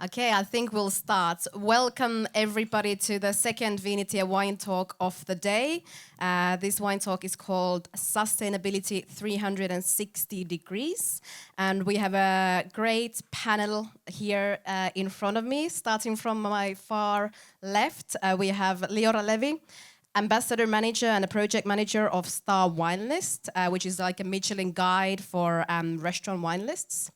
Okay, I think we'll start. Welcome everybody to the second Viinitie Wine Talk of the day. This wine talk is called Sustainability 360 Degrees. And we have a great panel here in front of me. Starting from my far left, we have Liora Levi, Ambassador Manager and a Project Manager of Star Wine List, which is like a Michelin guide for restaurant wine lists.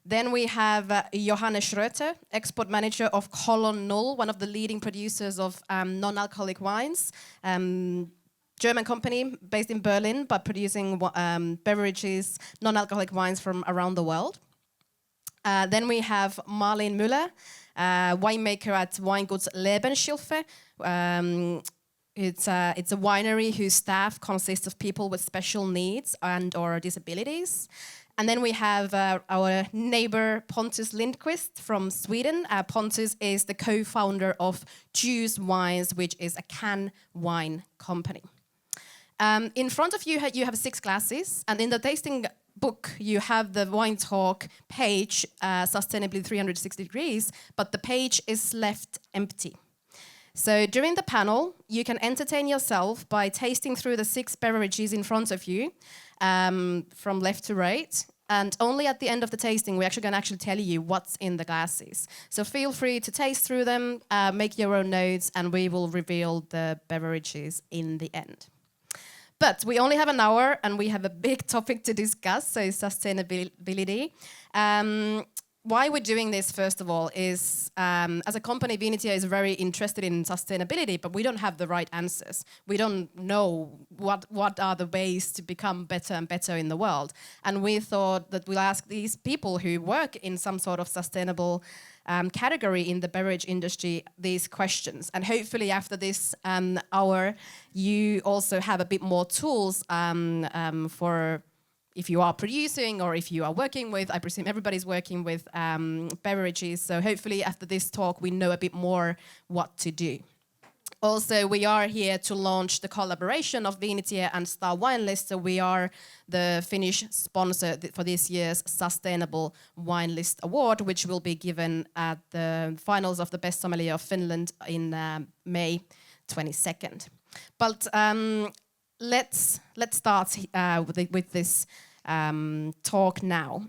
Then we have Johannes Schröter, Export Manager of Kolonne Null, one of the leading producers of non-alcoholic wines. German company based in Berlin, but producing beverages, non-alcoholic wines from around the world. Then we have Marlene Müller, winemaker at Weinbau der Lebenshilfe. It's a winery whose staff consists of people with special needs and/or disabilities. And then we have our neighbor Pontus Lindqvist from Sweden. Pontus is the co-founder of Juice Wines, which is a can wine company. In front of you, you have 6 glasses, and in the tasting book, you have the Wine Talk page, Sustainability 360 Degrees, but the page is left empty. So during the panel, you can entertain yourself by tasting through the 6 beverages in front of you, from left to right. And only at the end of the tasting, we're actually going to tell you what's in the glasses. So feel free to taste through them, make your own notes, and we will reveal the beverages in the end. But we only have an hour, and we have a big topic to discuss, so sustainability. Why we're doing this, first of all, is as a company, Viinitie is very interested in sustainability, but we don't have the right answers. We don't know what are the ways to become better and better in the world. And we thought that we'll ask these people who work in some sort of sustainable category in the beverage industry these questions. And hopefully after this hour, you also have a bit more tools for if you are producing or if you are working with, I presume everybody's working with beverages. So hopefully after this talk, we know a bit more what to do. Also, we are here to launch the collaboration of Viinitie and Star Wine List. So we are the Finnish sponsor for this year's Sustainable Wine List Award, which will be given at the finals of the Best Sommelier of Finland in May 22nd. But let's start with this talk now.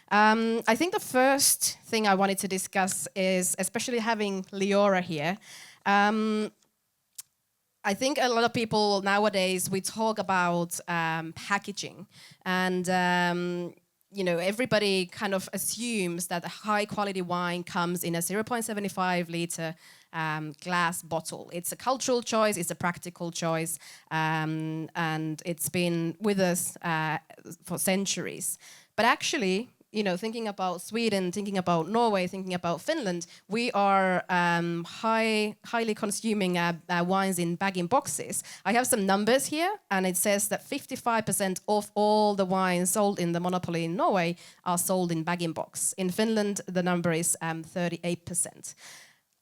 I think the first thing I wanted to discuss is, especially having Liora here, I think a lot of people nowadays, we talk about packaging, and everybody kind of assumes that a high quality wine comes in a 0.75 liter glass bottle. It's a cultural choice, it's a practical choice, and it's been with us for centuries. But actually, thinking about Sweden, thinking about Norway, thinking about Finland, we are highly consuming wines in bag-in-boxes. I have some numbers here, and it says that 55% of all the wines sold in the monopoly in Norway are sold in bag-in-box. In Finland, the number is 38%.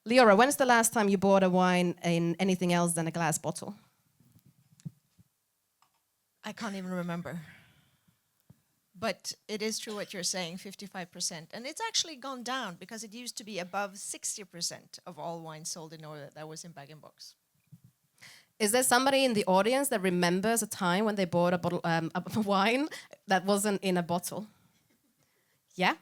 Liora, when's the last time you bought a wine in anything else than a glass bottle? I can't even remember. But it is true what you're saying, 55%. And it's actually gone down because it used to be above 60% of all wine sold in Norway that was in bag-in-box. Is there somebody in the audience that remembers a time when they bought a bottle of wine that wasn't in a bottle? Yeah?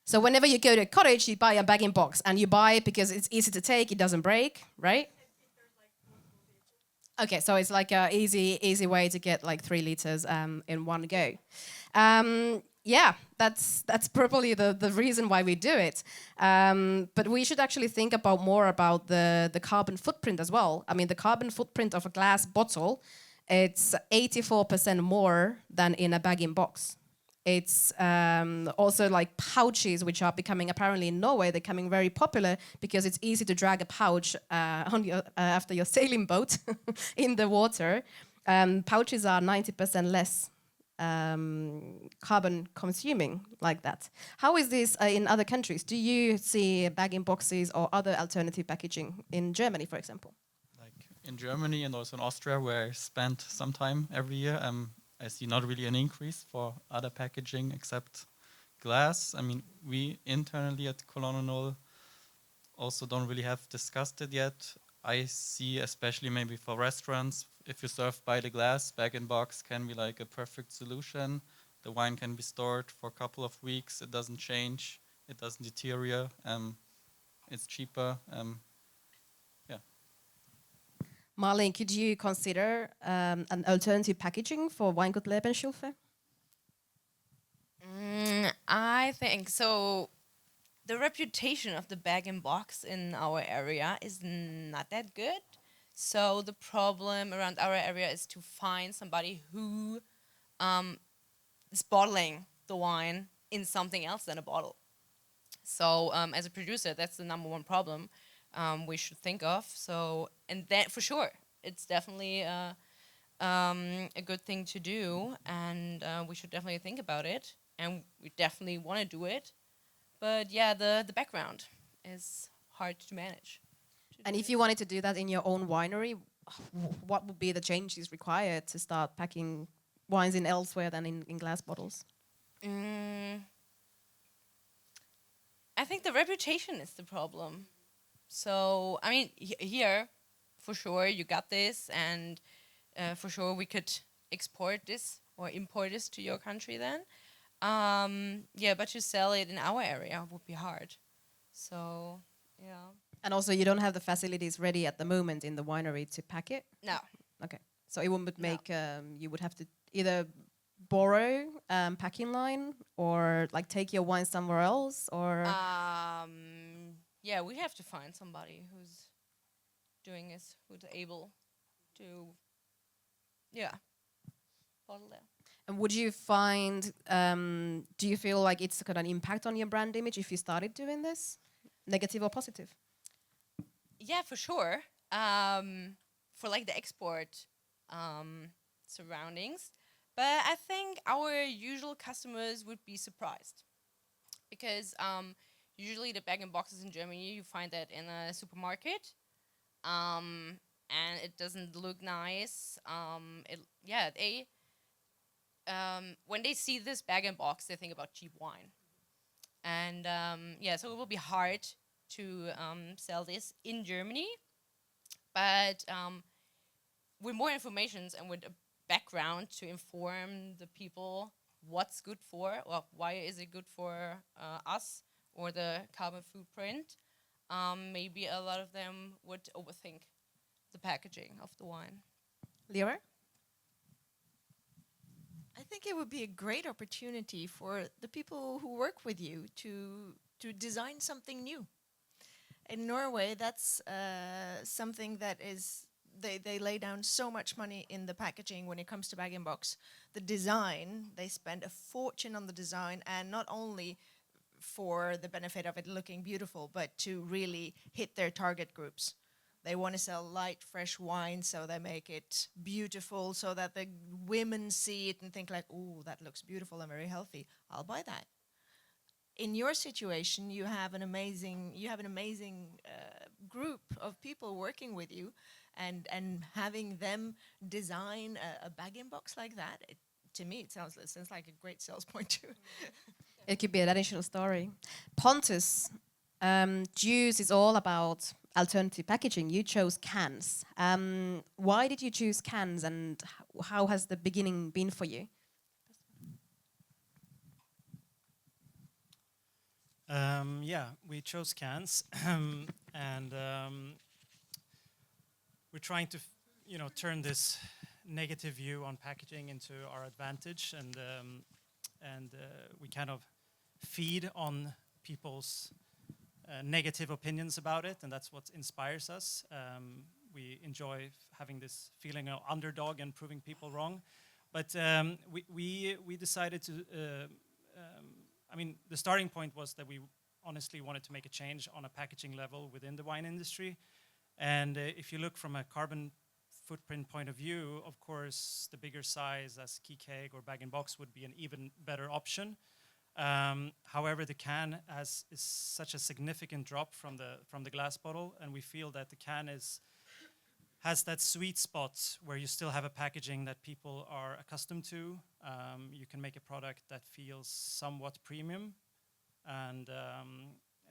So whenever you go to a cottage, you buy a bag-in-box, and you buy it because it's easy to take, it doesn't break, right? Okay, so it's like an easy way to get like 3 liters in one go. Yeah, that's probably the reason why we do it. But we should actually think more about the carbon footprint as well. I mean, the carbon footprint of a glass bottle, it's 84% more than in a bag-in-box. It's also like pouches, which are becoming, apparently in Norway, they're becoming very popular because it's easy to drag a pouch after your sailing boat in the water. Pouches are 90% less carbon consuming like that. How is this in other countries? Do you see bag-in-boxes or other alternative packaging in Germany, for example? Like in Germany and also in Austria, where I spent some time every year, I see not really an increase for other packaging except glass. I mean, we internally at Kolonne Null also don't really have discussed it yet. I see, especially maybe for restaurants, if you serve by the glass, bag-in-box can be like a perfect solution. The wine can be stored for a couple of weeks. It doesn't change. It doesn't deteriorate. It's cheaper. Yeah. Malin, could you consider an alternative packaging for Weinbau der Lebenshilfe? I think so. The reputation of the bag-in-box in our area is not that good. So the problem around our area is to find somebody who is bottling the wine in something else than a bottle. So as a producer, that's the number one problem we should think of. So, and that for sure, it's definitely a good thing to do, and we should definitely think about it, and we definitely want to do it. But yeah, the background is hard to manage. And if you wanted to do that in your own winery, what would be the changes required to start packing wines in elsewhere than in glass bottles? I think the reputation is the problem. So, I mean, here, for sure, you got this, and for sure we could export this or import this to your country then. Yeah, but to sell it in our area would be hard. So, yeah. And also, you don't have the facilities ready at the moment in the winery to pack it? No. Okay. So it would make, you would have to either borrow packing line or like take your wine somewhere else, or... Yeah, we have to find somebody who's doing this, who's able to, bottle there. And would you find, do you feel like it's got an impact on your brand image if you started doing this? Negative or positive? Yeah, for sure. For like the export surroundings. But I think our usual customers would be surprised. Because usually the bag-in-boxes in Germany, you find that in a supermarket. And it doesn't look nice. When they see this bag-in-box, they think about cheap wine. And so it will be hard to sell this in Germany. But with more information and with a background to inform the people what's good for, or why is it good for us, or the carbon footprint, maybe a lot of them would overthink the packaging of the wine. Leora? I think it would be a great opportunity for the people who work with you to design something new. In Norway, that's something that is, they lay down so much money in the packaging when it comes to bag-in-box. The design, they spend a fortune on the design, and not only for the benefit of it looking beautiful, but to really hit their target groups. They want to sell light, fresh wine, so they make it beautiful so that the women see it and think like, "Ooh, that looks beautiful and very healthy. I'll buy that." In your situation, you have an amazing group of people working with you, and having them design a bag-in-box like that. To me, it sounds like a great sales point too. It could be an additional story. Pontus, Juice is all about alternative packaging. You chose cans. Why did you choose cans, and how has the beginning been for you? We chose cans, and we're trying to, turn this negative view on packaging into our advantage, and we kind of feed on people's negative opinions about it, and that's what inspires us. We enjoy having this feeling of underdog and proving people wrong, but we decided to. The starting point was that we honestly wanted to make a change on a packaging level within the wine industry. And if you look from a carbon footprint point of view, of course, the bigger size as key keg or bag-in-box would be an even better option. However, the can is such a significant drop from the glass bottle, and we feel that the can has that sweet spot where you still have a packaging that people are accustomed to, you can make a product that feels somewhat premium, and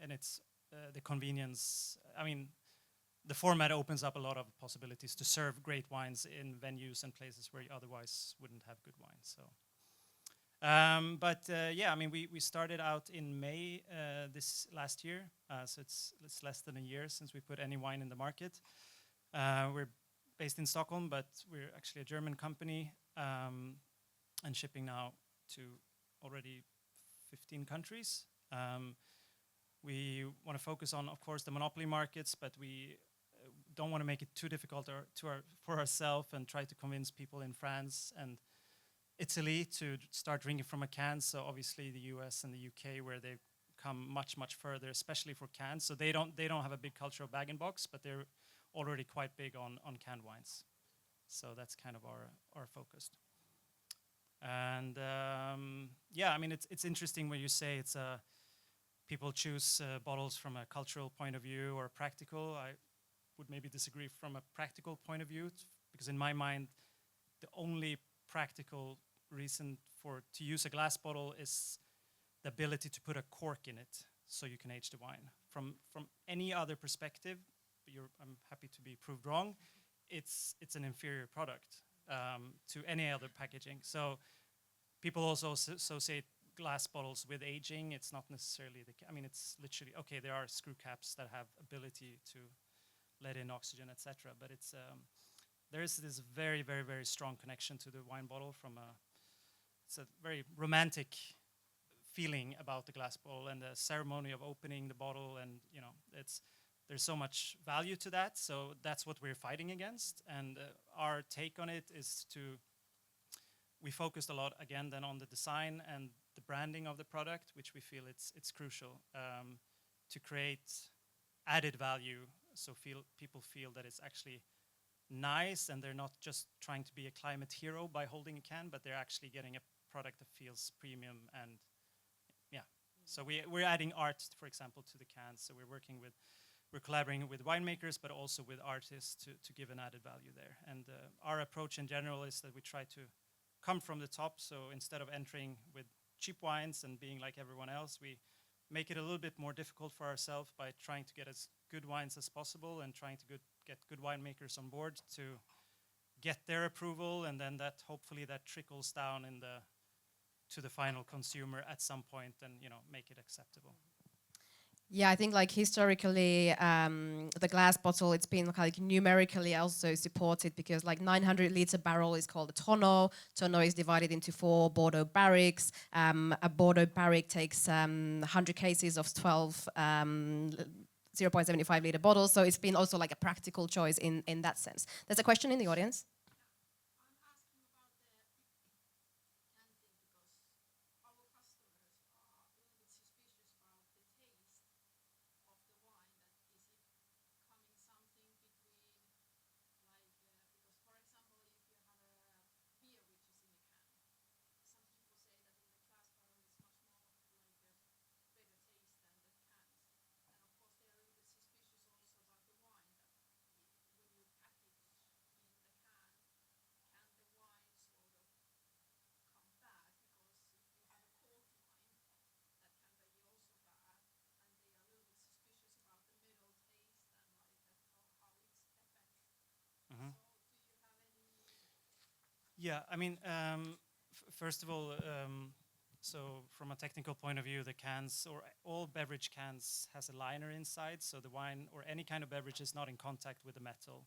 it's the convenience. I mean, the format opens up a lot of possibilities to serve great wines in venues and places where you otherwise wouldn't have good wine. So, yeah, I mean, we started out in May this last year, so it's less than a year since we put any wine in the market. We're based in Stockholm, but we're actually a German company, and shipping now to already 15 countries. We want to focus on, of course, the monopoly markets, but we don't want to make it too difficult for ourselves and try to convince people in France and Italy to start drinking from a can. So obviously the US and the UK, where they've come much further, especially for cans. So they don't have a big culture of bag and box, but they're already quite big on canned wines. So that's kind of our focus. And yeah, I mean, it's interesting when you say it's people choose bottles from a cultural point of view or practical. I would maybe disagree from a practical point of view, because in my mind, the only practical reason to use a glass bottle is the ability to put a cork in it so you can age the wine. From any other perspective, I'm happy to be proved wrong, it's an inferior product to any other packaging. So people also associate glass bottles with aging. It's not necessarily I mean, it's literally, okay, there are screw caps that have ability to let in oxygen, etc. But it's there is this very strong connection to the wine bottle it's a very romantic feeling about the glass bottle and the ceremony of opening the bottle, and you know, there's so much value to that. So that's what we're fighting against, and our take on it is we focused a lot again then on the design and the branding of the product, which we feel it's crucial to create added value, so people feel that it's actually nice and they're not just trying to be a climate hero by holding a can, but they're actually getting a product that feels premium. And yeah, so we're adding art, for example, to the cans. So we're collaborating with winemakers, but also with artists to give an added value there. And our approach in general is that we try to come from the top. So instead of entering with cheap wines and being like everyone else, we make it a little bit more difficult for ourselves by trying to get as good wines as possible and trying to get good winemakers on board to get their approval, and then that hopefully that trickles down to the final consumer at some point, and you know, make it acceptable. Yeah, I think like historically, the glass bottle, it's been like numerically also supported, because like 900-liter barrel is called a tonneau. Tonneau is divided into 4 Bordeaux barriques. A Bordeaux barrique takes 100 cases of 12 0.75-liter bottles. So it's been also like a practical choice in that sense. There's a question in the audience. Yeah, I mean, first of all, so from a technical point of view, the cans, or all beverage cans, has a liner inside, so the wine or any kind of beverage is not in contact with the metal.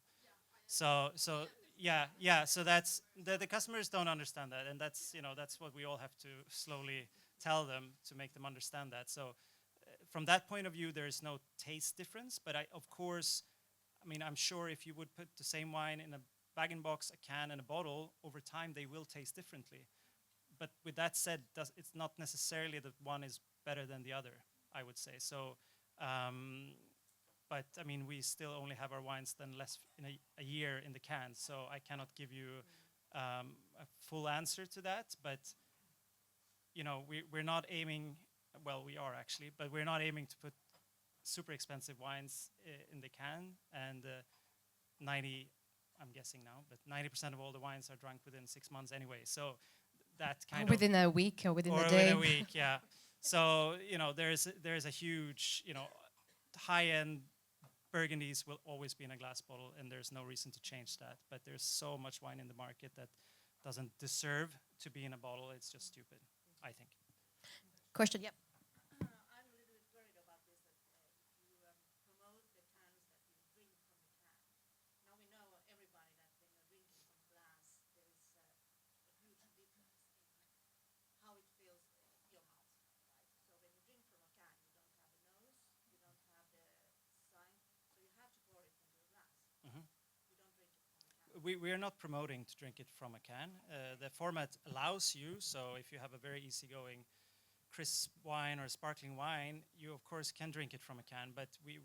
So that's the customers don't understand that, and that's what we all have to slowly tell them to make them understand that. So from that point of view, there is no taste difference, but of course, I mean, I'm sure if you would put the same wine in a bag-in-box, a can, and a bottle, over time they will taste differently. But with that said, it's not necessarily that one is better than the other, I would say. So, but I mean, we still only have our wines then less in a year in the can, so I cannot give you a full answer to that. But you know, we're not aiming. Well, we are actually, but we're not aiming to put super expensive wines in the can, and 90, I'm guessing now, but 90% of all the wines are drunk within 6 months anyway. So that kind Within a week or within a day. within a week, yeah. So there is a huge high-end Burgundies will always be in a glass bottle, and there's no reason to change that. But there's so much wine in the market that doesn't deserve to be in a bottle. It's just stupid, I think. Question. Yep. I'm a little bit worried about this. That if you promote the cans that you drink from the can. Now we know everybody that when you're drinking from glass, there is a huge difference in how it feels in your mouth, right? So when you drink from a can, you don't have the nose, you don't have the sign, so you have to pour it into a glass. Mhm. You don't drink it from a can. We are not promoting to drink it from a can. The format allows you, so if you have a very easygoing crisp wine or sparkling wine, you of course can drink it from a can, but we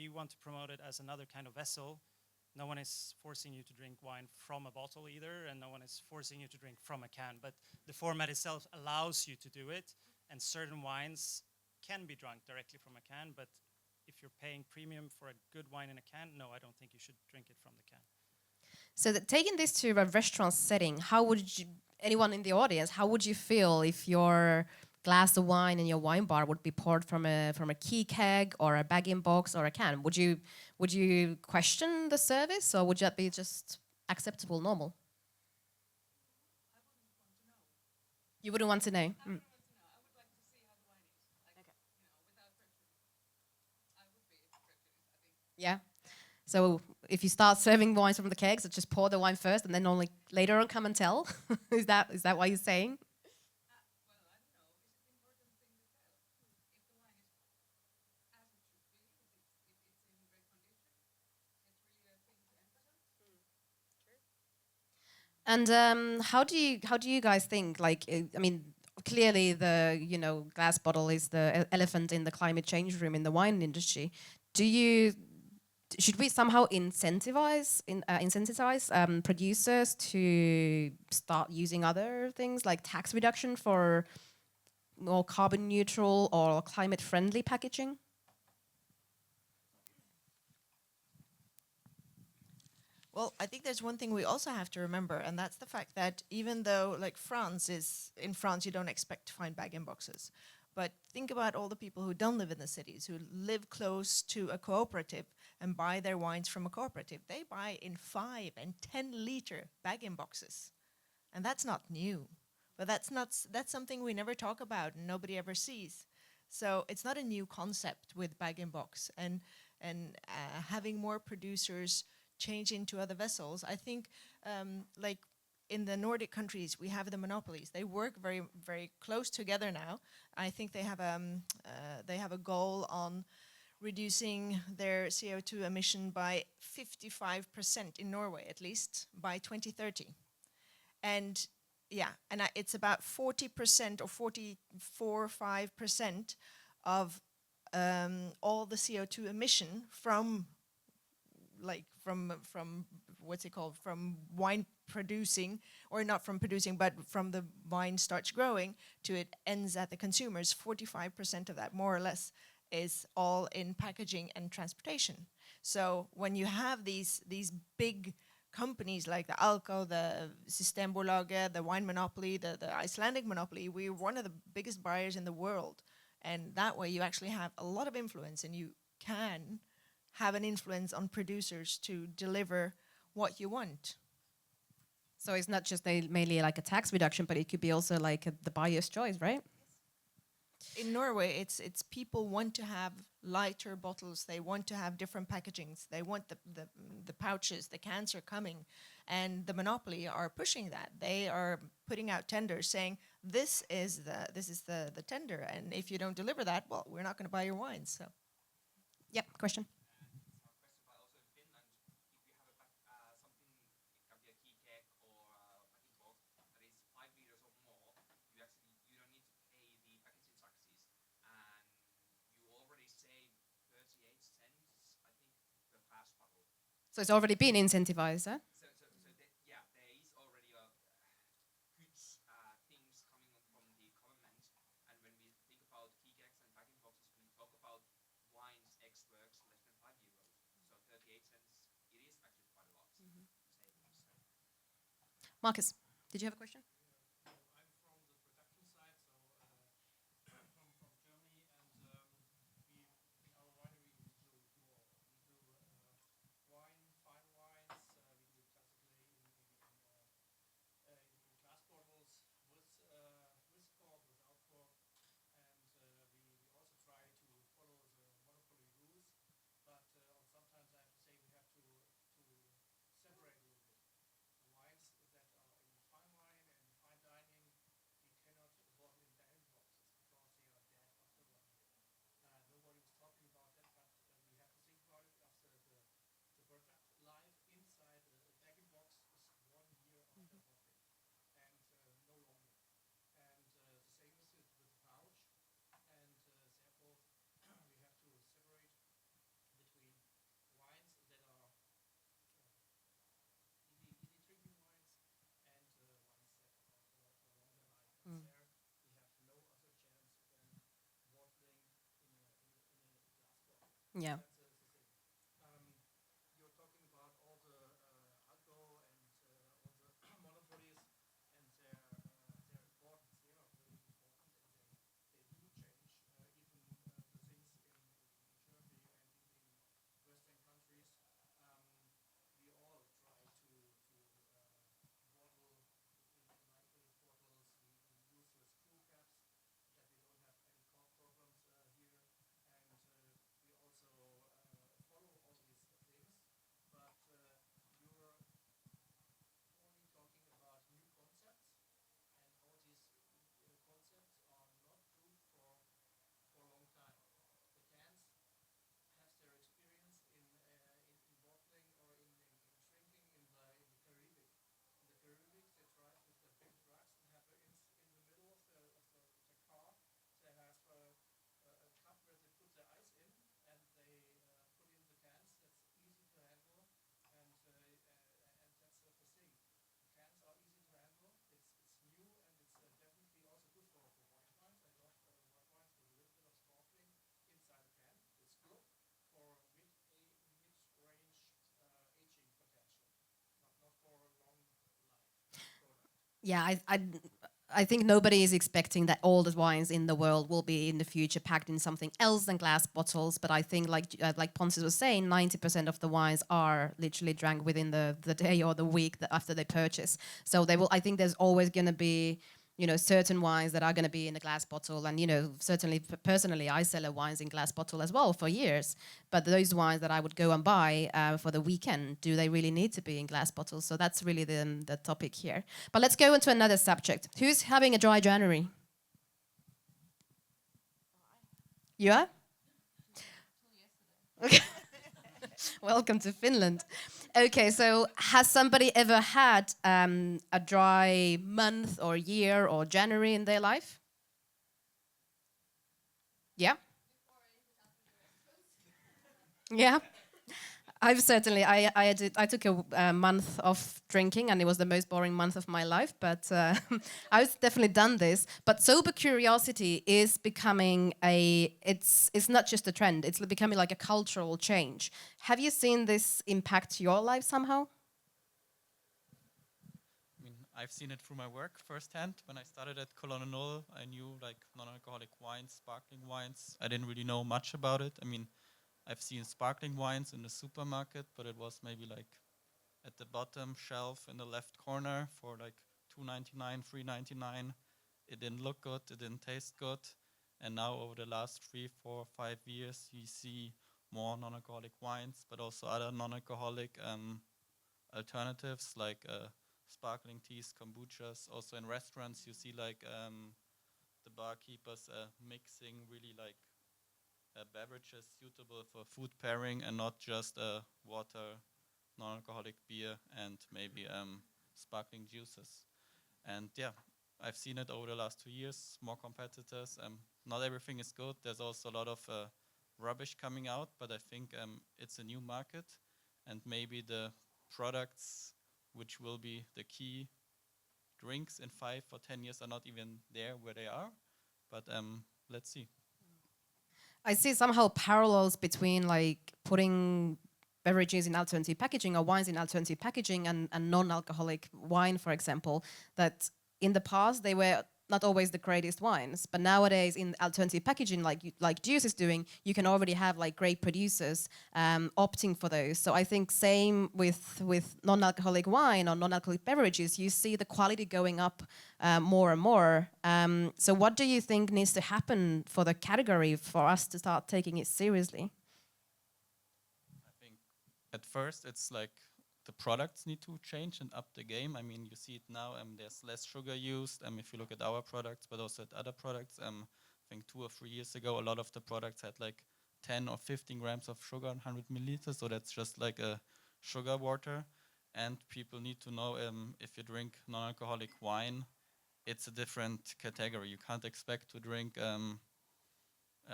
want to promote it as another kind of vessel. No one is forcing you to drink wine from a bottle either, and no one is forcing you to drink from a can, but the format itself allows you to do it, and certain wines can be drunk directly from a can, but if you're paying premium for a good wine in a can, no, I don't think you should drink it from the can. So taking this to a restaurant setting, how would you, anyone in the audience, how would you feel if your glass of wine in your wine bar would be poured from a key keg or a bag-in-box or a can? Would you question the service, or would that be just acceptable, normal? You wouldn't want to know. Mm. Yeah. So if you start serving wines from the kegs, just pour the wine first and then only later on come and tell. Is that what you're saying? And how do you guys think? Like, I mean, clearly the glass bottle is the elephant in the climate change room in the wine industry. Should we somehow incentivize producers to start using other things like tax reduction for more carbon neutral or climate friendly packaging? Well, I think there's one thing we also have to remember, and that's the fact that even though, like in France, you don't expect to find bag-in-boxes. But think about all the people who don't live in the cities, who live close to a cooperative and buy their wines from a cooperative. They buy in 5 and 10 liter bag-in-boxes. And that's not new. But that's something we never talk about and nobody ever sees. So it's not a new concept with bag-in-box. And having more producers change into other vessels. I think like in the Nordic countries, we have the monopolies. They work very, very close together now. I think they have a goal on reducing their CO2 emission by 55% in Norway, at least, by 2030. And it's about 40% or 44-5% of all the CO2 emission from what's it called, from wine producing, or not from producing, but from the wine starts growing to it ends at the consumers. 45% of that, more or less, is all in packaging and transportation. So when you have these big companies like the Alko, the Systembolaget, the wine monopoly, the Icelandic monopoly, we're one of the biggest buyers in the world. And that way you actually have a lot of influence, and you can have an influence on producers to deliver what you want. So it's not just mainly like a tax reduction, but it could be also like the buyer's choice, right? In Norway, it's people want to have lighter bottles. They want to have different packagings. They want the pouches. The cans are coming, and the monopoly are pushing that. They are putting out tenders saying this is the tender, and if you don't deliver that, well, we're not going to buy your wines. So, Yep. Question. So it's already been incentivized, huh? There is already a good things coming from the government, and when we think about key gags and bag boxes, we talk about wines X works less than €5. So 38 cents, it is actually quite a lot. Marcus, did you have a question? Yeah. You're talking about all the alcohol and all the monopolies and their importance. They are very important and they do change even the things in Germany and in Western countries. We all try to bottle in nitrate bottles. We use with screw caps that we don't have any cork problems here, and we also follow all these things. But you're only talking about new concepts, and all these concepts are not proved for a long time. The cans has their experience in bottling or in shrinking in the Caribbean. In the Caribbean, they tried with the big trucks and have in the middle of the car, they have a cup where they put the ice in, and they put in the cans. That's easy to handle, and that's the thing. The cans are easy to handle. It's new, and it's definitely also good for white wines. I love white wines with a little bit of sparkling inside a can. It's good for mid-range aging potential, not for a long life product. Yeah, I think nobody is expecting that all the wines in the world will be in the future packed in something else than glass bottles. But I think, like Pontus was saying, 90% of the wines are literally drank within the day or the week after they purchase. So they will. I think there's always going to be, certain wines that are going to be in a glass bottle, and certainly personally, I sell wines in glass bottle as well for years. But those wines that I would go and buy for the weekend, do they really need to be in glass bottles? So that's really the topic here. But let's go into another subject. Who's having a dry January? You are? Okay. Welcome to Finland. Okay, so has somebody ever had a dry month or year or January in their life? Yeah? Yeah. I've certainly, I took a month of drinking, and it was the most boring month of my life, but I've definitely done this. But sober curiosity is becoming it's not just a trend, it's becoming like a cultural change. Have you seen this impact your life somehow? I mean, I've seen it through my work firsthand. When I started at Kolonne Null, I knew like non-alcoholic wines, sparkling wines. I didn't really know much about it. I mean, I've seen sparkling wines in the supermarket, but it was maybe like at the bottom shelf in the left corner for like $2.99, $3.99. It didn't look good, it didn't taste good. And now over the last 3, 4, 5 years, you see more non-alcoholic wines, but also other non-alcoholic alternatives like sparkling teas, kombuchas. Also in restaurants, you see like the barkeepers mixing really like beverages suitable for food pairing and not just water, non-alcoholic beer, and maybe sparkling juices. And yeah, I've seen it over the last 2 years, more competitors. Not everything is good. There's also a lot of rubbish coming out, but I think it's a new market, and maybe the products which will be the key drinks in 5 or 10 years are not even there where they are. But let's see. I see somehow parallels between like putting beverages in alternative packaging or wines in alternative packaging and non-alcoholic wine, for example, that in the past they were not always the greatest wines, but nowadays in alternative packaging, like Juice is doing, you can already have like great producers opting for those. So I think same with non-alcoholic wine or non-alcoholic beverages, you see the quality going up more and more. So what do you think needs to happen for the category for us to start taking it seriously? I think at first it's like the products need to change and up the game. I mean, you see it now, there's less sugar used, if you look at our products, but also at other products. I think 2 or 3 years ago, a lot of the products had like 10 or 15 grams of sugar in 100 milliliters, so that's just like a sugar water. And people need to know if you drink non-alcoholic wine, it's a different category. You can't expect to drink a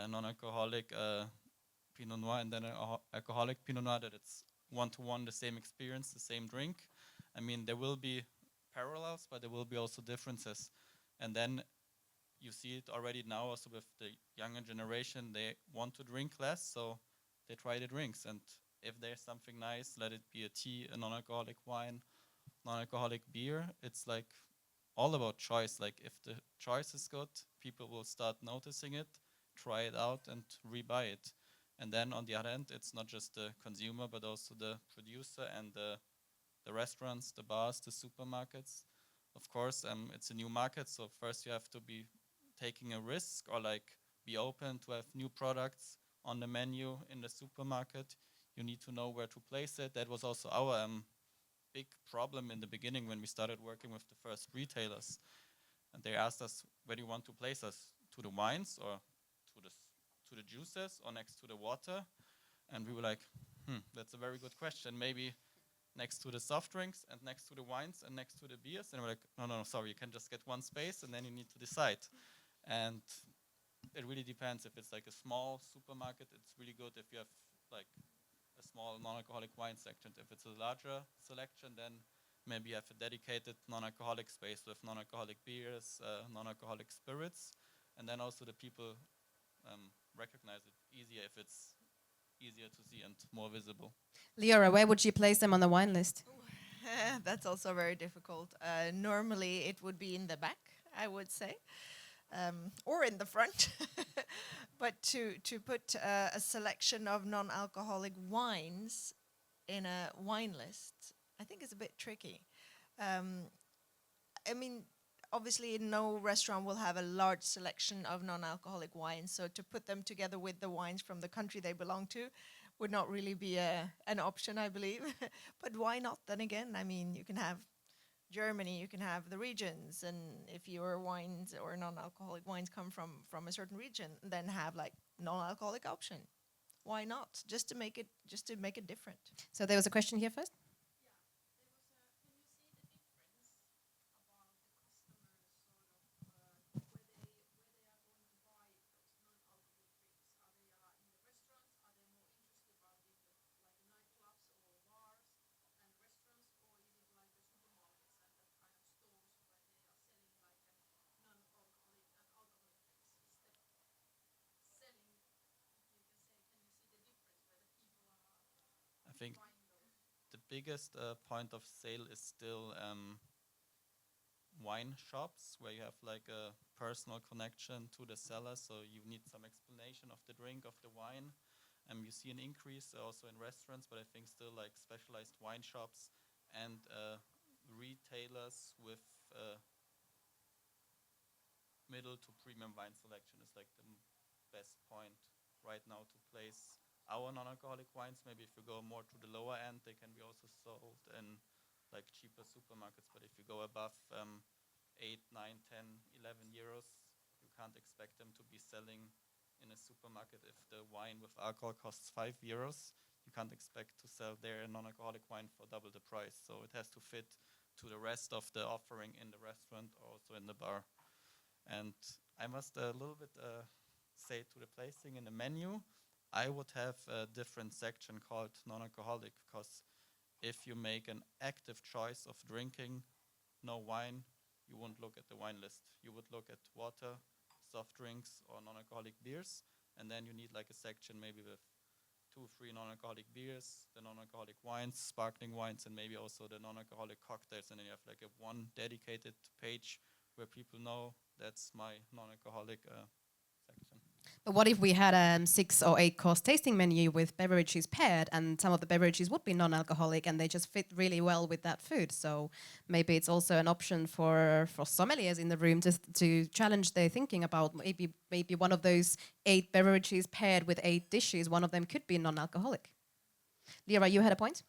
non-alcoholic Pinot Noir and then an alcoholic Pinot Noir that it's one-to-one the same experience, the same drink. I mean, there will be parallels, but there will be also differences. And then you see it already now also with the younger generation. They want to drink less, so they try the drinks. And if there's something nice, let it be a tea, a non-alcoholic wine, non-alcoholic beer. It's like all about choice. Like if the choice is good, people will start noticing it, try it out, and rebuy it. And then on the other end, it's not just the consumer, but also the producer and the restaurants, the bars, the supermarkets. Of course, it's a new market, so first you have to be taking a risk or like be open to have new products on the menu in the supermarket. You need to know where to place it. That was also our big problem in the beginning when we started working with the first retailers. And they asked us, where do you want to place us? To the wines or to the juices or next to the water? And we were like, that's a very good question. Maybe next to the soft drinks and next to the wines and next to the beers. And we're like, no, sorry, you can just get one space and then you need to decide. And it really depends. If it's like a small supermarket, it's really good if you have like a small non-alcoholic wine section. If it's a larger selection, then maybe you have a dedicated non-alcoholic space with non-alcoholic beers, non-alcoholic spirits. And then also the people recognize it easier if it's easier to see and more visible. Leora, where would you place them on the wine list? That's also very difficult. Normally it would be in the back, I would say, or in the front. But to put a selection of non-alcoholic wines in a wine list, I think is a bit tricky. I mean, obviously no restaurant will have a large selection of non-alcoholic wines, so to put them together with the wines from the country they belong to would not really be an option, I believe. But why not then again? I mean, you can have Germany, you can have the regions, and if your wines or non-alcoholic wines come from a certain region, then have like non-alcoholic option. Why not? Just to make it different. So there was a question here first. I think the biggest point of sale is still wine shops, where you have like a personal connection to the seller, so you need some explanation of the drink, of the wine. You see an increase also in restaurants, but I think still like specialized wine shops and retailers with middle to premium wine selection is like the best point right now to place our non-alcoholic wines. Maybe if you go more to the lower end, they can be also sold in like cheaper supermarkets. But if you go above 8, 9, 10, 11 euros, you can't expect them to be selling in a supermarket. If the wine with alcohol costs 5 euros, you can't expect to sell their non-alcoholic wine for double the price. So it has to fit to the rest of the offering in the restaurant or also in the bar. And I must a little bit say to the placing in the menu, I would have a different section called non-alcoholic, because if you make an active choice of drinking no wine, you won't look at the wine list. You would look at water, soft drinks, or non-alcoholic beers, and then you need like a section maybe with 2-3 non-alcoholic beers, the non-alcoholic wines, sparkling wines, and maybe also the non-alcoholic cocktails, and then you have like a one dedicated page where people know that's my non-alcoholic section. But what if we had a 6 or 8 course tasting menu with beverages paired, and some of the beverages would be non-alcoholic and they just fit really well with that food? So maybe it's also an option for sommeliers in the room to challenge their thinking about maybe one of those 8 beverages paired with 8 dishes, one of them could be non-alcoholic. Leora, you had a point?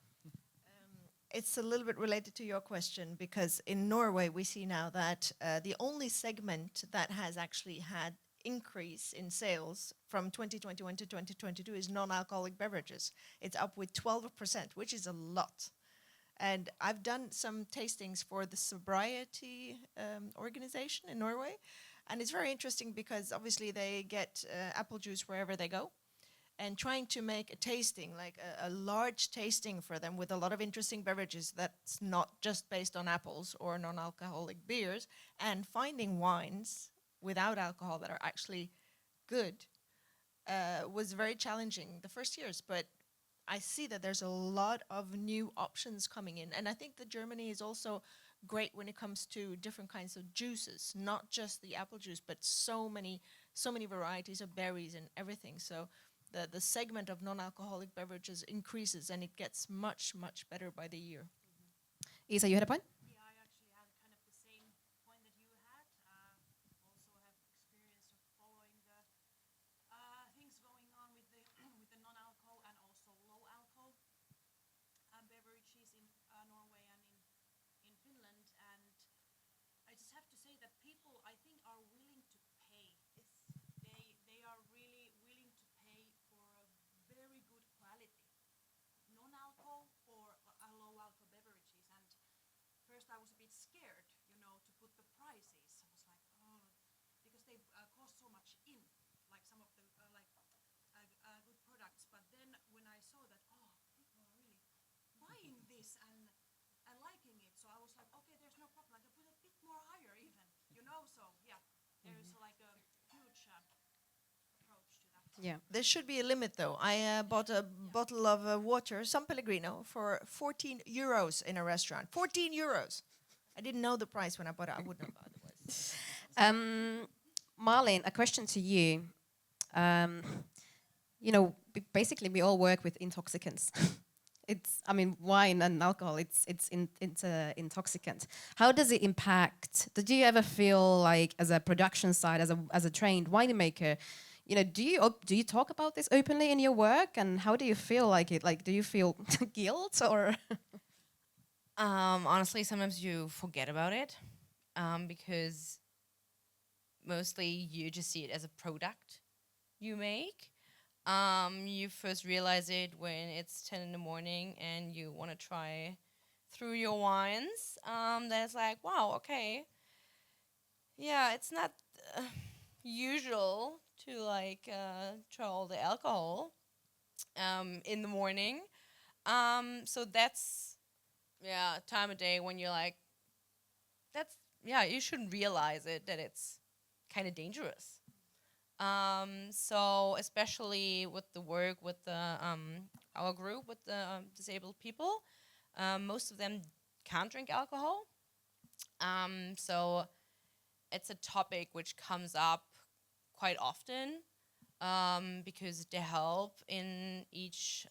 It's a little bit related to your question, because in Norway we see now that the only segment that has actually had increase in sales from 2021 to 2022 is non-alcoholic beverages. It's up with 12%, which is a lot. And I've done some tastings for the sobriety organization in Norway, and it's very interesting because obviously they get apple juice wherever they go, and trying to make a tasting, like a large tasting for them with a lot of interesting beverages that's not just based on apples or non-alcoholic beers, and finding wines without alcohol that are actually good was very challenging the first years, but I see that there's a lot of new options coming in, and I think that Germany is also great when it comes to different kinds of juices, not just the apple juice, but so many varieties of berries and everything. So the segment of non-alcoholic beverages increases, and it gets much better by the year. Isa, you had a point? Yeah, I actually had kind of the same point that you had. Also have experience of following the things going on with the with the non-alcohol and also low alcohol beverages in Norway and in Finland. And I just have to say that people, I think, are willing to pay. They are really willing to pay for a very good quality non-alcohol or low alcohol beverages. And first I was a bit scared, to put the prices. I was like, oh, because they cost so much in, like some of the good products. But then when I saw that, people are really buying this and liking it, so I was like, okay, there's no problem. I can put a bit more higher even, So yeah, there is like a huge approach to that. Yeah. There should be a limit, though. I bought a bottle of water, San Pellegrino, for 14 euros in a restaurant. 14 euros. I didn't know the price when I bought it. I wouldn't have otherwise. Marlene, a question to you. Basically we all work with intoxicants. Wine and alcohol, it's intoxicant. How does it impact? Did you ever feel like, as a production side, as a trained winemaker, do you talk about this openly in your work, and how do you feel like it? Like, do you feel guilt or? Honestly, sometimes you forget about it because mostly you just see it as a product you make. You first realize it when it's 10 in the morning and you want to try through your wines. Then it's like, wow, okay. Yeah, it's not usual to try all the alcohol in the morning. So that's time of day when you're like, you shouldn't realize it, that it's kind of dangerous. So especially with the work with the our group with the disabled people, most of them can't drink alcohol. So it's a topic which comes up quite often because they help in each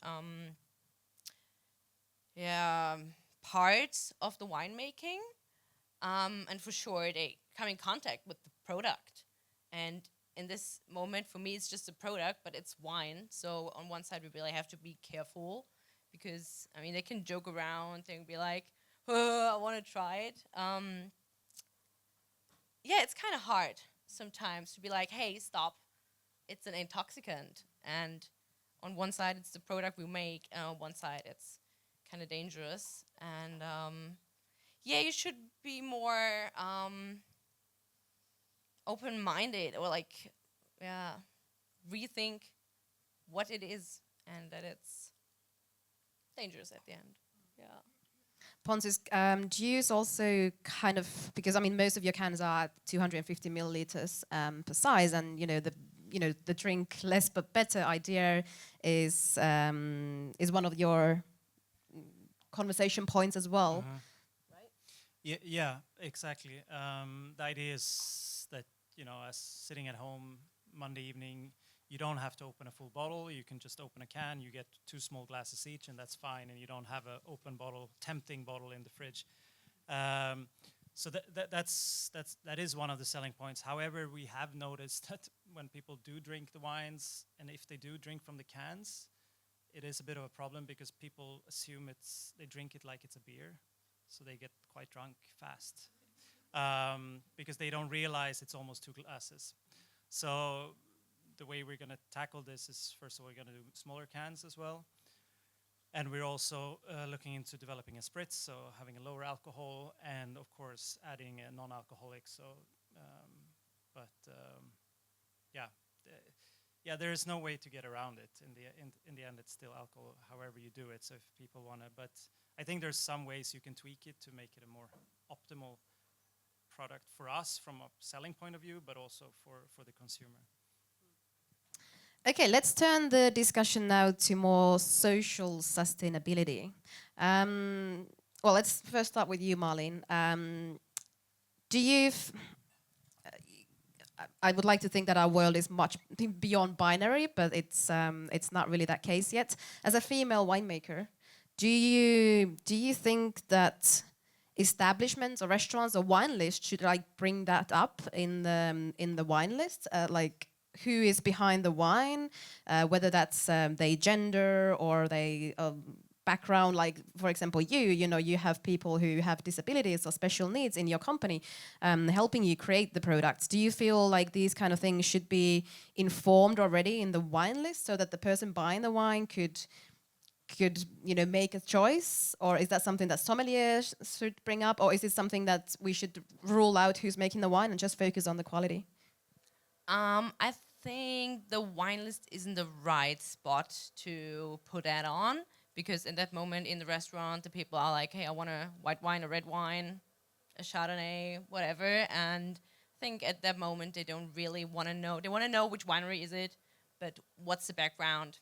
part of the winemaking, and for sure they come in contact with the product. And in this moment, for me, it's just a product, but it's wine. So on one side, we really have to be careful because, they can joke around and be like, oh, I want to try it. It's kind of hard sometimes to be like, hey, stop. It's an intoxicant. And on one side, it's the product we make, and on one side, it's kind of dangerous. And you should be more open-minded, or rethink what it is, and that it's dangerous at the end. Pontus, do you use also kind of, because most of your cans are 250 milliliters per size, and the drink less but better idea is one of your conversation points as well. Right? Yeah, exactly. The idea is that as sitting at home Monday evening, you don't have to open a full bottle. You can just open a can. You get 2 small glasses each, and that's fine. And you don't have an open bottle, tempting bottle in the fridge. So that is one of the selling points. However, we have noticed that when people do drink the wines, and if they do drink from the cans, it is a bit of a problem because people assume they drink it like it's a beer, so they get quite drunk fast because they don't realize it's almost 2 glasses. So the way we're going to tackle this is, first of all, we're going to do smaller cans as well. And we're also looking into developing a spritz, so having a lower alcohol, and of course adding a non-alcoholic. So, there is no way to get around it. In the end, it's still alcohol, however you do it. So if people want to, but I think there's some ways you can tweak it to make it a more optimal product for us from a selling point of view, but also for the consumer. Okay, let's turn the discussion now to more social sustainability. Well, let's first start with you, Marlene. Do you? I would like to think that our world is much beyond binary, but it's not really that case yet. As a female winemaker, do you think that establishments or restaurants or wine lists should like bring that up in the wine list, like who is behind the wine, whether that's their gender or they background, like for example you know you have people who have disabilities or special needs in your company helping you create the products. Do you feel like these kind of things should be informed already in the wine list so that the person buying the wine could make a choice, or is that something that sommeliers should bring up, or is it something that we should rule out who's making the wine and just focus on the quality? I think the wine list isn't the right spot to put that on, because in that moment in the restaurant, the people are like, hey, I want a white wine, a red wine, a Chardonnay, whatever. And I think at that moment, they don't really want to know. They want to know which winery is it, but what's the background?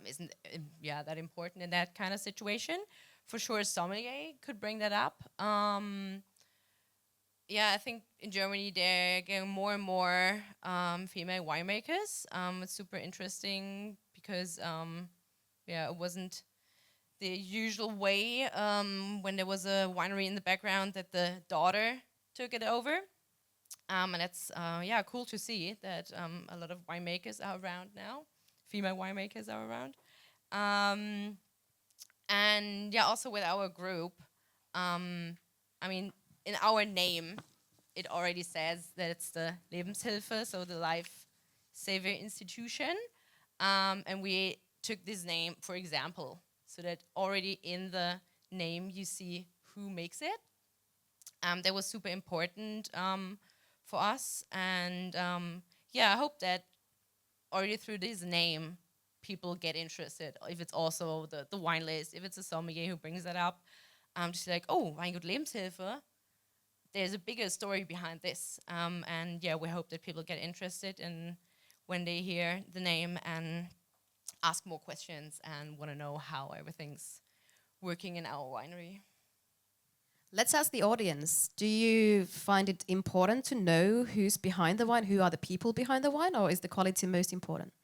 Isn't that important in that kind of situation. For sure, sommelier could bring that up. I think in Germany they're getting more and more female winemakers. It's super interesting because it wasn't the usual way when there was a winery in the background that the daughter took it over. And it's cool to see that a lot of winemakers are around now. Female winemakers are around. And also with our group, in our name, it already says that it's the Lebenshilfe, so the life saver institution. And we took this name for example, so that already in the name you see who makes it. That was super important for us. And I hope that already through this name, people get interested. If it's also the wine list, if it's a sommelier who brings that up, just like, oh, Weingut Lebenshilfe, there's a bigger story behind this. We hope that people get interested in when they hear the name and ask more questions and want to know how everything's working in our winery. Let's ask the audience, do you find it important to know who's behind the wine, who are the people behind the wine, or is the quality most important?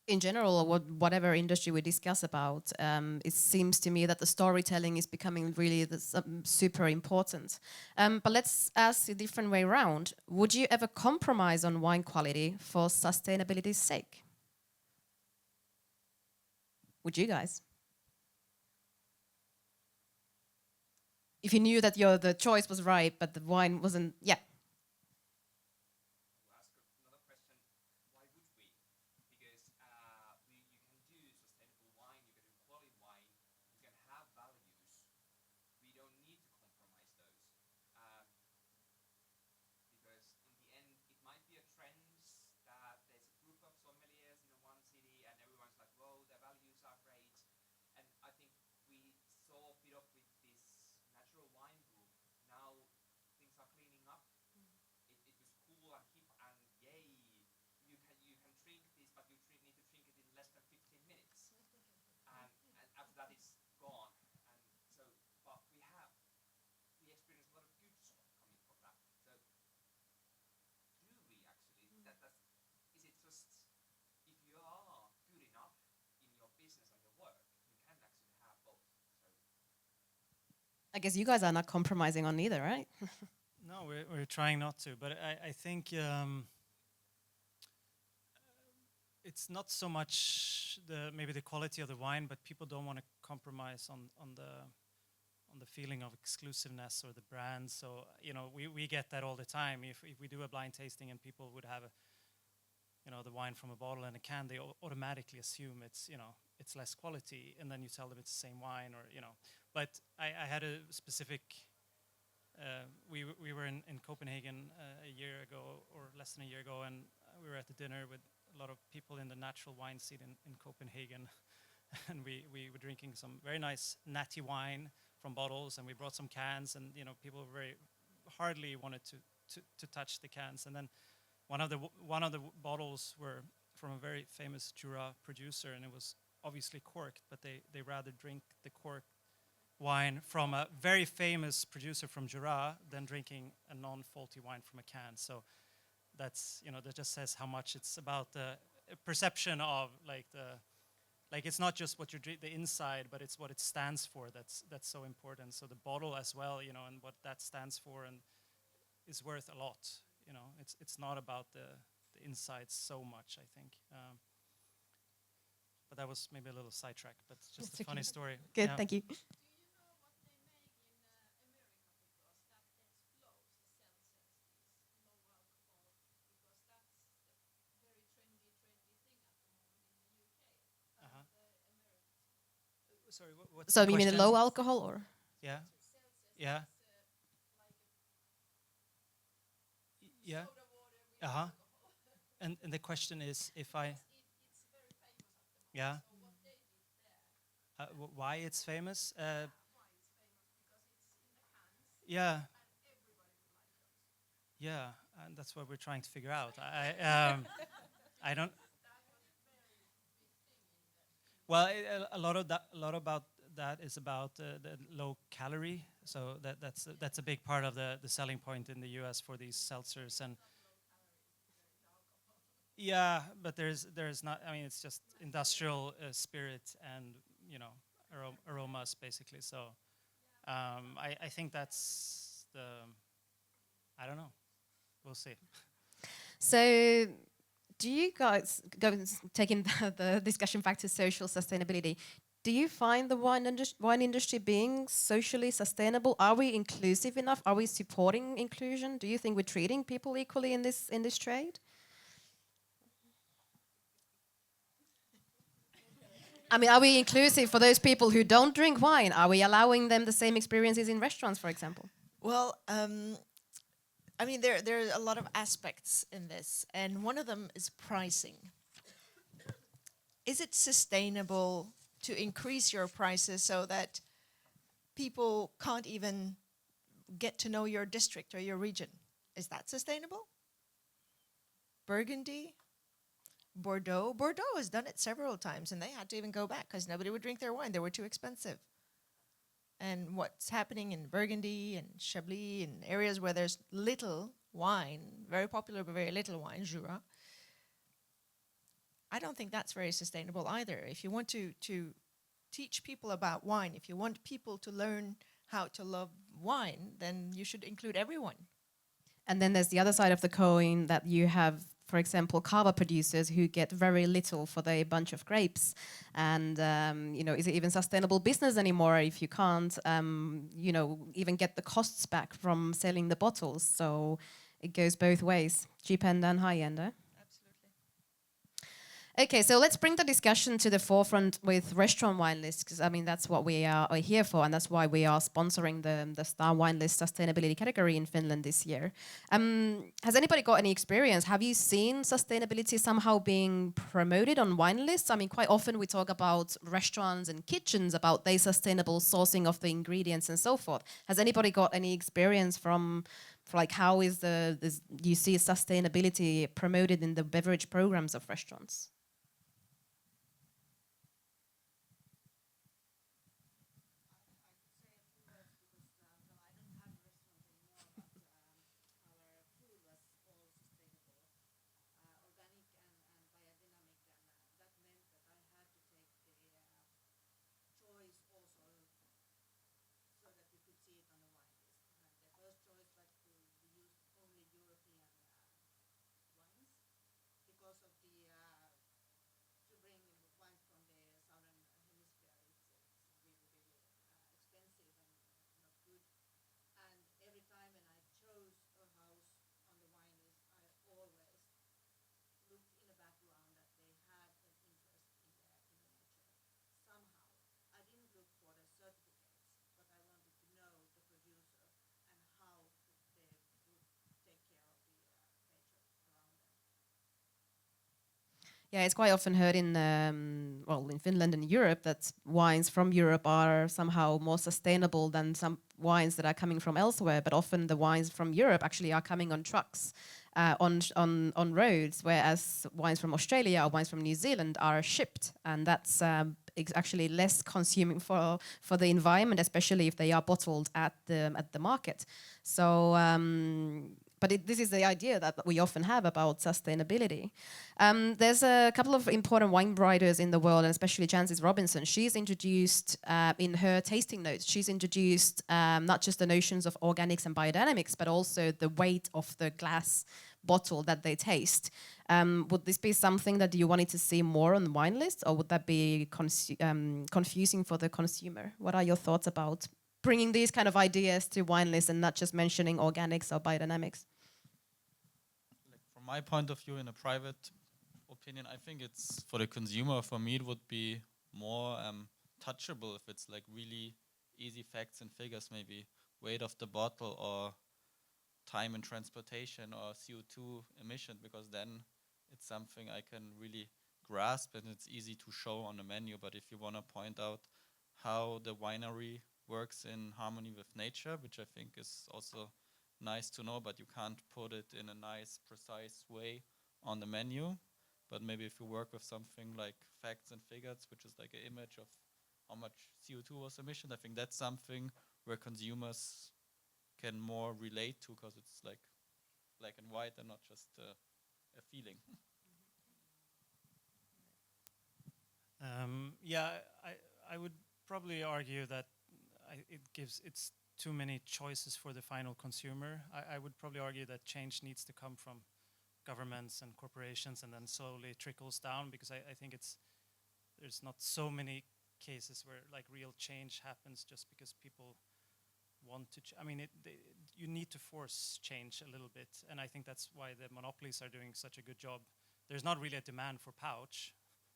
In general, or whatever industry we discuss about, it seems to me that the storytelling is becoming really super important. But let's ask a different way around. Would you ever compromise on wine quality for sustainability's sake? Would you guys? If you knew that the choice was right, but the wine wasn't, yeah. I guess you guys are not compromising on either, right? No, we're trying not to, but I think it's not so much maybe the quality of the wine, but people don't want to compromise on the feeling of exclusiveness or the brand. So we get that all the time. If we do a blind tasting and people would have the wine from a bottle and a can, they automatically assume it's less quality, and then you tell them it's the same wine, or But I had a specific. We were in Copenhagen a year ago, or less than a year ago, and we were at the dinner with a lot of people in the natural wine scene in Copenhagen, and we were drinking some very nice natty wine from bottles, and we brought some cans, and people very hardly wanted to touch the cans, and then one of the bottles were from a very famous Jura producer, and it was obviously corked, but they rather drink the corked wine from a very famous producer from Jura than drinking a non-faulty wine from a can. So that's that just says how much it's about the perception of it's not just what you drink the inside, but it's what it stands for that's so important. So the bottle as well, and what that stands for and is worth a lot. It's not about the insides so much, I think. But that was maybe a little sidetrack, but it's just a funny story. Good, Yeah. thank you. Sorry, what's So the you mean the question? low alcohol, or? Yeah. Yeah. Yeah. Uh-huh. And the question is if I... Yeah. Why it's famous? Yeah. Yeah, and that's what we're trying to figure out. I don't... Well, a lot about that is about the low calorie. So that's a big part of the selling point in the US for these seltzers. And yeah, but there's not. I mean, it's just industrial spirit and aromas basically. So I think that's the. I don't know. We'll see. So, do you guys, taking the discussion back to social sustainability, do you find the wine industry being socially sustainable? Are we inclusive enough? Are we supporting inclusion? Do you think we're treating people equally in this trade? I mean, are we inclusive for those people who don't drink wine? Are we allowing them the same experiences in restaurants, for example? Well, I mean, there are a lot of aspects in this, and one of them is pricing. Is it sustainable to increase your prices so that people can't even get to know your district or your region? Is that sustainable? Burgundy? Bordeaux? Bordeaux has done it several times, and they had to even go back because nobody would drink their wine. They were too expensive. And what's happening in Burgundy and Chablis and areas where there's little wine, very popular but very little wine, Jura, I don't think that's very sustainable either. If you want to teach people about wine, if you want people to learn how to love wine, then you should include everyone. And then there's the other side of the coin that you have, for example, cava producers who get very little for their bunch of grapes. And, is it even sustainable business anymore if you can't, even get the costs back from selling the bottles? So it goes both ways, cheap end and high end, eh? Okay, so let's bring the discussion to the forefront with restaurant wine lists, because I mean that's what we are here for, and that's why we are sponsoring the Star Wine List sustainability category in Finland this year. Has anybody got any experience? Have you seen sustainability somehow being promoted on wine lists? I mean, quite often we talk about restaurants and kitchens, about their sustainable sourcing of the ingredients and so forth. Has anybody got any experience from how is you see sustainability promoted in the beverage programs of restaurants? choice also so that you could see Yeah, it's quite often heard in in Finland and Europe that wines from Europe are somehow more sustainable than some wines that are coming from elsewhere. But often the wines from Europe actually are coming on trucks, on roads, whereas wines from Australia or wines from New Zealand are shipped, and that's actually less consuming for the environment, especially if they are bottled at the market. So. This is the idea that we often have about sustainability. There's a couple of important wine writers in the world, and especially Jancis Robinson. She's introduced in her tasting notes, she's introduced not just the notions of organics and biodynamics, but also the weight of the glass bottle that they taste. Would this be something that you wanted to see more on the wine list, or would that be confusing for the consumer? What are your thoughts about bringing these kind of ideas to wine lists and not just mentioning organics or biodynamics? From my point of view, in a private opinion, I think it's for the consumer. For me, it would be more touchable if it's like really easy facts and figures, maybe weight of the bottle or time in transportation or CO2 emission, because then it's something I can really grasp and it's easy to show on the menu. But if you want to point out how the winery works in harmony with nature, which I think is also nice to know, but you can't put it in a nice, precise way on the menu. But maybe if you work with something like facts and figures, which is like an image of how much CO2 was emission, I think that's something where consumers can more relate to, because it's like black and white and not just a feeling. I would probably argue that it's too many choices for the final consumer. I would probably argue that change needs to come from governments and corporations and then slowly trickles down, because I think there's not so many cases where like real change happens just because people want to. You need to force change a little bit, and I think that's why the monopolies are doing such a good job. There's not really a demand for pouch.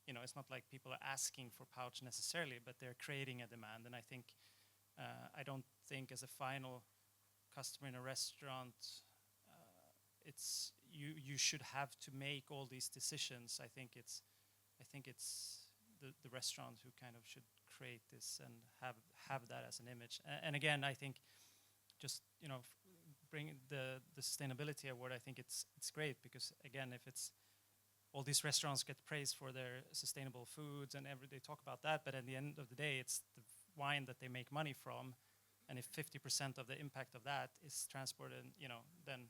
It's not like people are asking for pouch necessarily, but they're creating a demand, and I think I don't think as a final customer in a restaurant, it's you should have to make all these decisions. I think it's the restaurant who kind of should create this and have that as an image. And again, I think just bring the sustainability award. I think it's great, because again, if it's all these restaurants get praised for their sustainable foods and they talk about that, but at the end of the day, it's the wine that they make money from, and if 50% of the impact of that is transported, then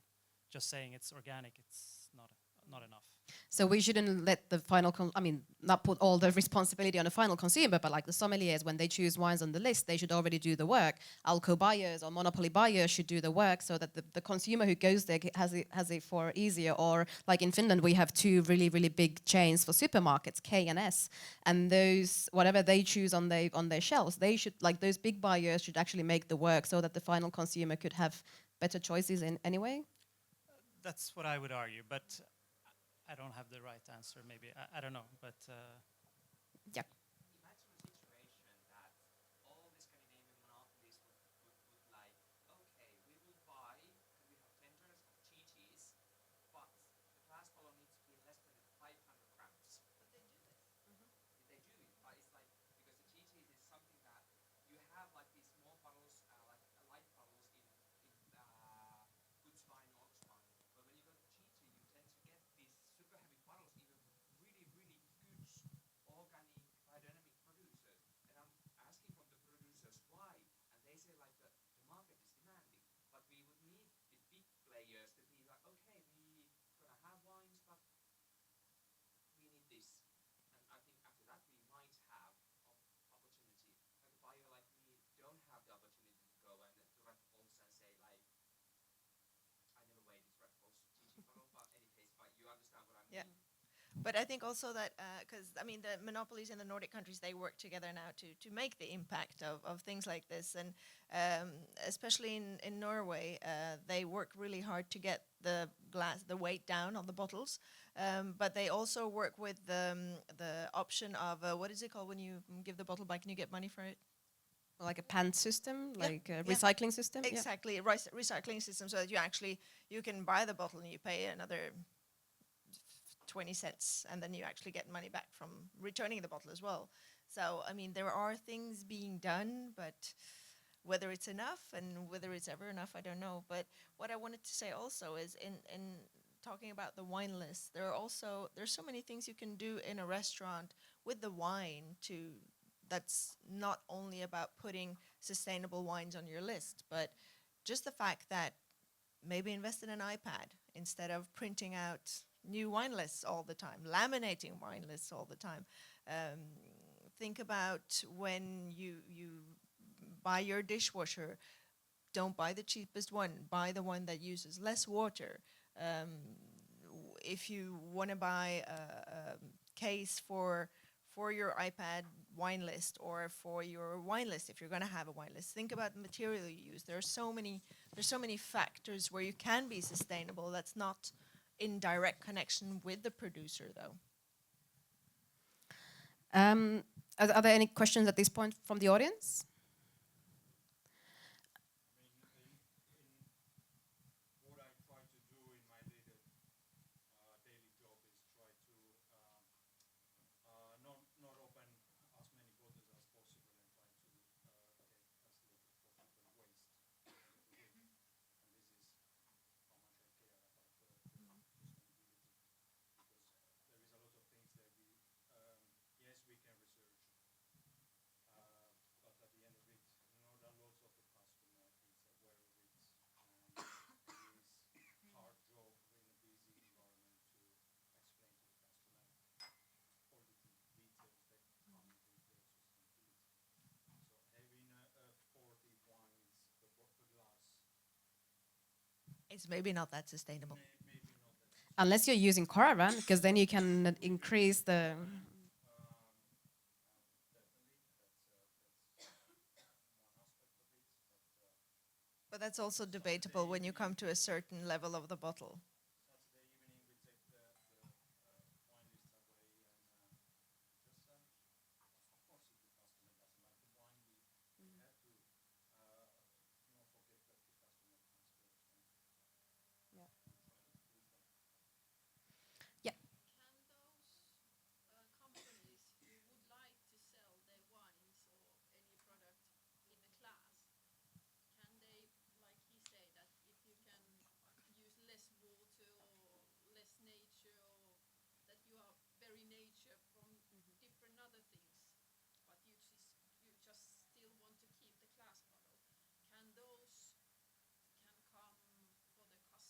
just saying it's organic, it's not enough. So we shouldn't let the final, not put all the responsibility on the final consumer, but like the sommeliers, when they choose wines on the list, they should already do the work. Alco buyers or monopoly buyers should do the work, so that the consumer who goes there has it for easier. Or like in Finland, we have two really, really big chains for supermarkets, K and S, and those, whatever they choose on their shelves, they should, like those big buyers should actually make the work so that the final consumer could have better choices in any way. That's what I would argue, but I don't have the right answer. Maybe I don't know, but yeah. Imagine a situation that all the Scandinavian monopolies would like, okay, we will buy, because we have tenders of GTs, but the glass bottle needs to be less than 500 grams. But they do this. They do it, but it's like, because the GTs is something that you have like these small bottles, like light bottles in Gutswein or Oxwine. But when you go to GT, you tend to get these super heavy bottles, even really, really good organic biodynamic producers. And I'm asking from the producers why, and they say like the market is demanding, but we would need the big players to be like, okay, we gonna have wines, but we need this. And I think after that we might have opportunity. Like a buyer like me don't have the opportunity to go and to Red Bulls and say like, I never weighed this Red Bulls GT bottle, but any case, but you understand what I mean. Yeah. But I think also that, because the monopolies in the Nordic countries, they work together now to make the impact of things like this. And especially in Norway, they work really hard to get the weight down on the bottles. But they also work with the option of, what is it called when you give the bottle back and you get money for it? Like a PANT system, Yeah, like a yeah. recycling system? Exactly, recycling system, so that you can buy the bottle and you pay another 20 cents, and then you actually get money back from returning the bottle as well. So, I mean, there are things being done, but whether it's enough and whether it's ever enough, I don't know. But what I wanted to say also is in talking about the wine list, there's so many things you can do in a restaurant with the wine that's not only about putting sustainable wines on your list, but just the fact that maybe invest in an iPad instead of printing out new wine lists all the time, laminating wine lists all the time. Think about when you buy your dishwasher, don't buy the cheapest one, buy the one that uses less water. If you want to buy a case for your iPad wine list or for your wine list, if you're going to have a wine list, think about the material you use. There's so many factors where you can be sustainable that's not in direct connection with the producer, though. Are there any questions at this point from the audience? What I try to do in my daily job is try to not open as many bottles as possible and try to get as little possible waste into it. And this is how much I care about sustainability, because there is a lot of things that yes, we can research, but at the end of it, not a lot of the customer is aware of it, and it is hard job in a busy environment to explain to the customer all the details that come with the sustainability. So having 40 wines per glass, It's maybe not that sustainable. maybe not that sustainable. Unless you're using Coravan, because then you can increase the... But that's also debatable when you come to a certain level of the bottle. Saturday evening we take the wine list away and just sell it. Of course, if the customer doesn't like the wine, we have to not forget that the customer comes first. Yeah. Can those companies who would like to sell their wines or any product in a class, can they, like he say, that if you can use less water or less nature, or that you are very nature from different other things, but you just still want to keep the glass bottle, can those can come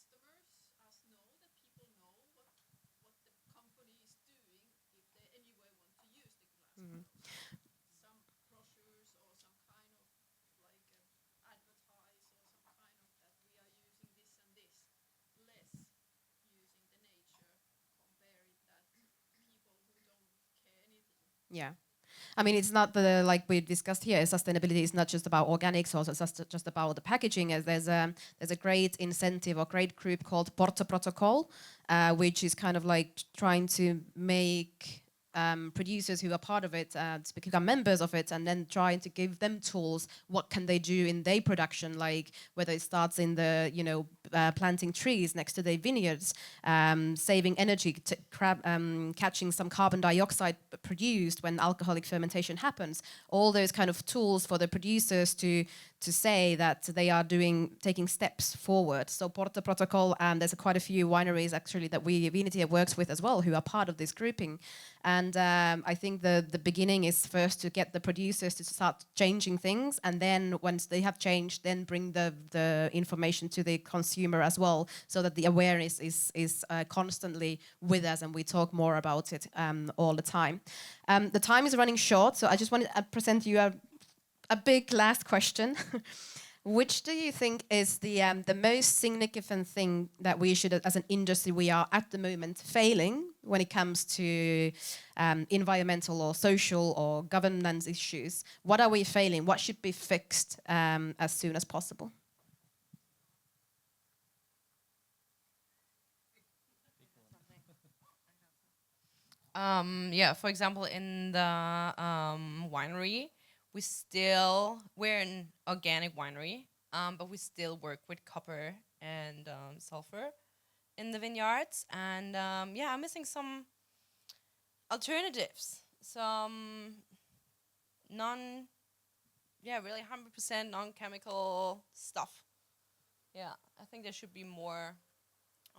for the customers as know that people know what the company is doing if they anyway want to use the glass bottle? Some brochures or some kind of like advertise or some kind of that we are using this and this, less using the nature, compare it that people who don't care anything. Yeah. I mean, it's not like we discussed here, sustainability is not just about organics, also just about the packaging. As there's a great incentive or great group called Porto Protocol, which is kind of like trying to make producers who are part of it to become members of it, and then trying to give them tools. What can they do in their production, like whether it starts in the planting trees next to their vineyards, saving energy, catching some carbon dioxide produced when alcoholic fermentation happens. All those kind of tools for the producers to say that they are taking steps forward. So Porto Protocol, there's quite a few wineries actually that Viinitie works with as well, who are part of this grouping. And I think the beginning is first to get the producers to start changing things, and then once they have changed, then bring the information to the consumer as well, so that the awareness is constantly with us, and we talk more about it all the time. The time is running short, so I just wanted to present you a big last question. Which do you think is the most significant thing that we should, as an industry, we are at the moment failing when it comes to environmental or social or governance issues? What are we failing? What should be fixed as soon as possible? Yeah, for example, in the winery, we're an organic winery, but we still work with copper and sulfur. in the vineyards, and I'm missing some alternatives, some really 100% non-chemical stuff. Yeah, I think there should be more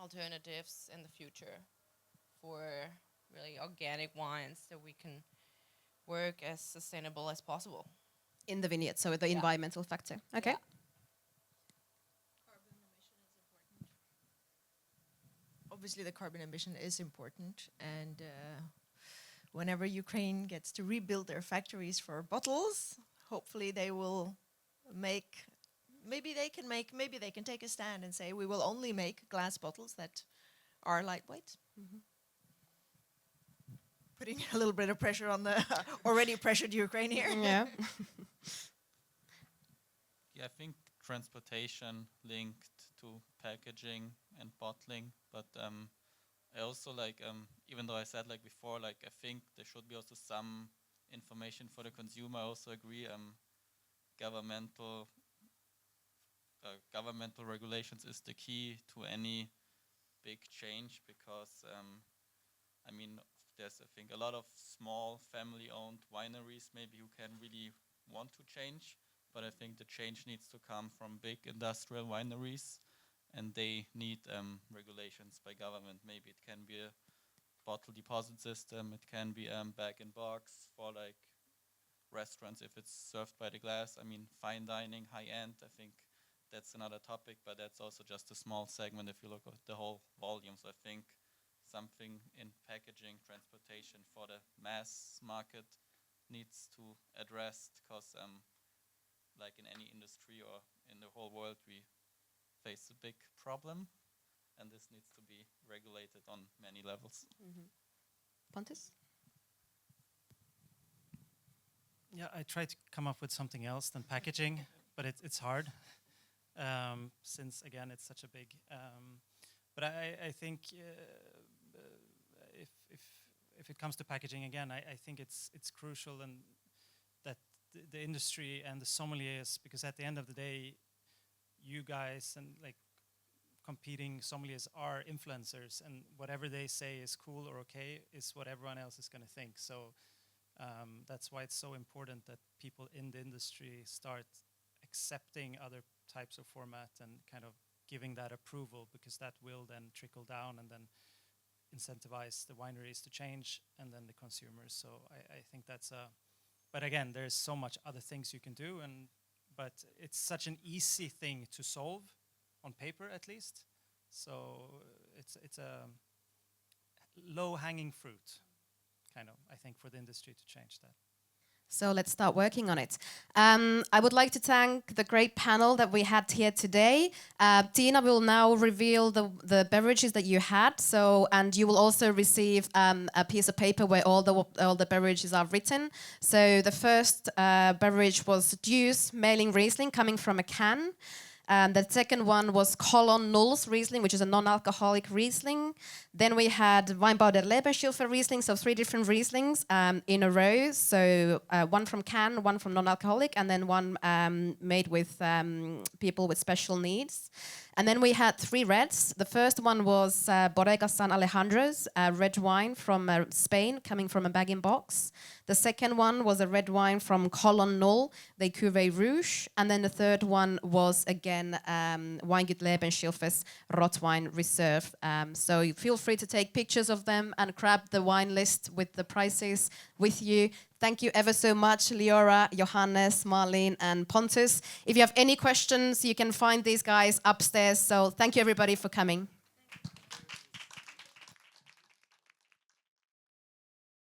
alternatives in the future for really organic wines, so we can work as sustainable as possible. In the vineyard, so the environmental factor. Okay. Yeah. Obviously, the carbon emission is important, and whenever Ukraine gets to rebuild their factories for bottles, hopefully they will make. Maybe they can take a stand and say we will only make glass bottles that are lightweight. Putting a little bit of pressure on the already pressured Ukraine here. Yeah. Yeah, I think transportation linked to packaging and bottling, but I also even though I said before, I think there should be also some information for the consumer. I also agree governmental regulations is the key to any big change, because there's I think a lot of small family-owned wineries maybe who can really want to change, but I think the change needs to come from big industrial wineries, and they need regulations by government. Maybe it can be a bottle deposit system, it can be bag-in-box for restaurants if it's served by the glass. Fine dining, high-end, I think that's another topic, but that's also just a small segment if you look at the whole volume. So I think something in packaging, transportation for the mass market needs to address, because in any industry or in the whole world, we face a big problem, and this needs to be regulated on many levels. Pontus? Yeah, I try to come up with something else than packaging, but it's hard, since again it's such a big. But I think if it comes to packaging again, I think it's crucial, and that the industry and the sommeliers, because at the end of the day, you guys and competing sommeliers are influencers, and whatever they say is cool or okay is what everyone else is going to think. So that's why it's so important that people in the industry start accepting other types of format and kind of giving that approval, because that will then trickle down and then incentivize the wineries to change, and then the consumers. So I think that's but again, there's so much other things you can do, but it's such an easy thing to solve on paper, at least. So it's a low-hanging fruit, kind of, I think, for the industry to change that. So let's start working on it. I would like to thank the great panel that we had here today. Tina will now reveal the beverages that you had. And you will also receive a piece of paper where all the beverages are written. So the first beverage was juice Meille Riesling coming from a can. The second one was Kolonne Null's Riesling, which is a non-alcoholic Riesling. Then we had Weinbau der Lebenshilfe Riesling, so 3 different Rieslings in a row. So one from can, one from non-alcoholic, and then one made with people with special needs. And then we had 3 reds. The first one was Bodega San Alejandro's red wine from Spain, coming from a bag-in-box. The second one was a red wine from Kolonne Null, the Cuvée Rouge. And then the third one was, again, Weinbau der Lebenshilfe's Rotwein Reserve. So you feel free to take pictures of them and grab the wine list with the prices with you. Thank you ever so much, Leora, Johannes, Marlene, and Pontus. If you have any questions, you can find these guys upstairs. So thank you, everybody, for coming.